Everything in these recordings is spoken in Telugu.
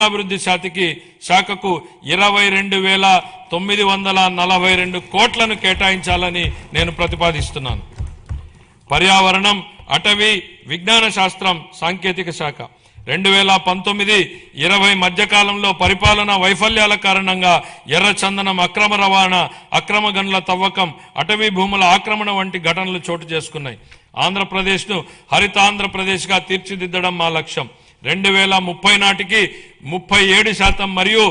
అభివృద్ధి శాఖకు 22,942 కోట్లను కేటాయించాలని నేను ప్రతిపాదిస్తున్నాను. పర్యావరణం, అటవీ, విజ్ఞాన శాస్త్రం, సాంకేతిక శాఖ 2019-20 మధ్యకాలంలో పరిపాలనా వైఫల్యాల కారణంగా ఎర్రచందనం అక్రమ రవాణా, అక్రమ గనుల తవ్వకం, అటవీ భూముల ఆక్రమణ వంటి ఘటనలు చోటు చేసుకున్నాయి. ఆంధ్రప్రదేశ్ను హరితాంధ్రప్రదేశ్గా తీర్చిదిద్దడం మా లక్ష్యం. 2030 నాటికి 37% మరియు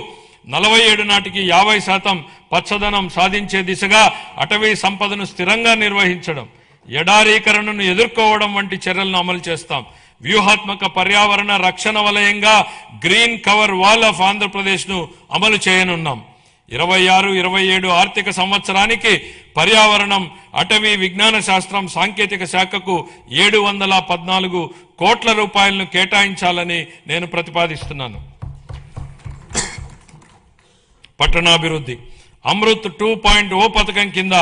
47 నాటికి 50% పచ్చదనం సాధించే దిశగా అటవీ సంపదను స్థిరంగా నిర్వహించడం, ఎడారీకరణను ఎదుర్కోవడం వంటి చర్యలను అమలు చేస్తాం. వ్యూహాత్మక పర్యావరణ రక్షణ వలయంగా గ్రీన్ కవర్ వాల్ ఆఫ్ ఆంధ్రప్రదేశ్ను అమలు చేయనున్నాం. 26-27 ఆర్థిక సంవత్సరానికి పర్యావరణం, అటవీ, విజ్ఞాన శాస్త్రం, సాంకేతిక శాఖకు 714 కోట్ల రూపాయలను కేటాయించాలని నేను ప్రతిపాదిస్తున్నాను. పట్టణాభివృద్ధి అమృత్ 2.0 పథకం కింద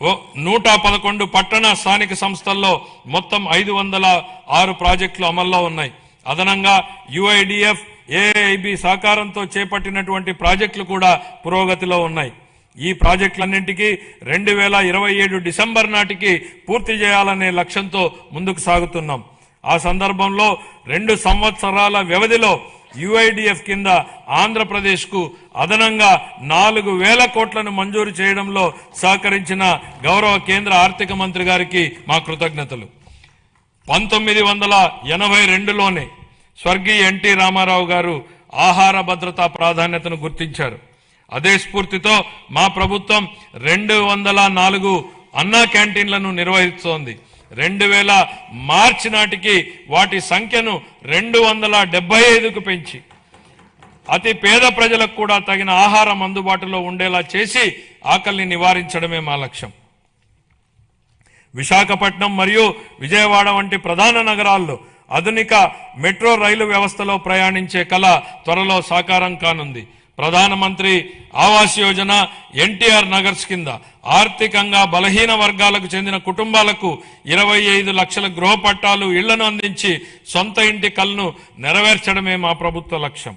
111 పట్టణ స్థానిక సంస్థల్లో మొత్తం 506 ప్రాజెక్టులు అమల్లో ఉన్నాయి. అదనంగా యుఐడిఎఫ్, ఏఐబి సహకారంతో చేపట్టినటువంటి ప్రాజెక్టులు కూడా పురోగతిలో ఉన్నాయి. ఈ ప్రాజెక్టులన్నింటికీ 2027 డిసెంబర్ నాటికి పూర్తి చేయాలనే లక్ష్యంతో ముందుకు సాగుతున్నాం. ఆ సందర్భంలో 2 సంవత్సరాల వ్యవధిలో యుఐడిఎఫ్ కింద ఆంధ్రప్రదేశ్కు అదనంగా 4,000 కోట్లను మంజూరు చేయడంలో సహకరించిన గౌరవ కేంద్ర ఆర్థిక మంత్రి గారికి మా కృతజ్ఞతలు. 1982లోనే స్వర్గీయ ఎన్టీ రామారావు గారు ఆహార భద్రతా ప్రాధాన్యతను గుర్తించారు. అదే స్ఫూర్తితో మా ప్రభుత్వం 204 అన్నా క్యాంటీన్లను నిర్వహిస్తోంది. 2000 మార్చి నాటికి వాటి సంఖ్యను 275కు పెంచి అతి పేద ప్రజలకు కూడా తగిన ఆహారం అందుబాటులో ఉండేలా చేసి ఆకలిని నివారించడమే మా లక్ష్యం. విశాఖపట్నం మరియు విజయవాడ వంటి ప్రధాన నగరాల్లో ఆధునిక మెట్రో రైలు వ్యవస్థలో ప్రయాణించే కళ త్వరలో సాకారం కానుంది. ప్రధానమంత్రి ఆవాస్ యోజన, ఎన్టీఆర్ నగర్స్ కింద ఆర్థికంగా బలహీన వర్గాలకు చెందిన కుటుంబాలకు 25 లక్షల గృహ పట్టాలు, ఇళ్లను అందించి సొంత ఇంటి కలను నెరవేర్చడమే మా ప్రభుత్వ లక్ష్యం.